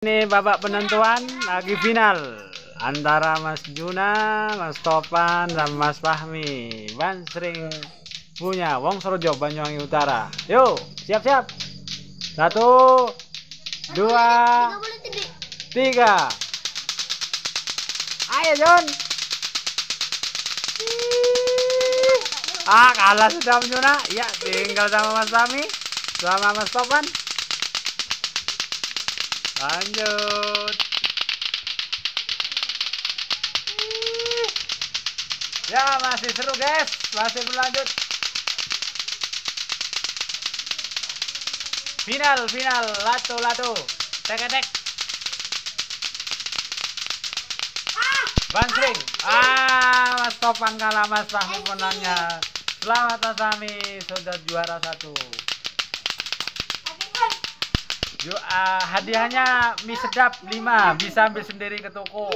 Ini babak penentuan lagi final antara Mas Juna, Mas Topan, dan Mas Fahmi. Ban sering punya Wongsorojo Banyuwangi Utara. Yuk, siap-siap. 1, 2, 3. Ayo Jon. Kalah sudah Mas Juna. Ya, tinggal sama Mas Fahmi, sama Mas Topan. Lanjut. Ya, masih seru guys, masih berlanjut. Final, lato, tek. Bansring. Mas Topan kalah, Mas Fahmi menangnya. Selamat Mas Fahmi, sudah juara 1. Hadiahnya mie sedap 5, bisa ambil sendiri ke toko.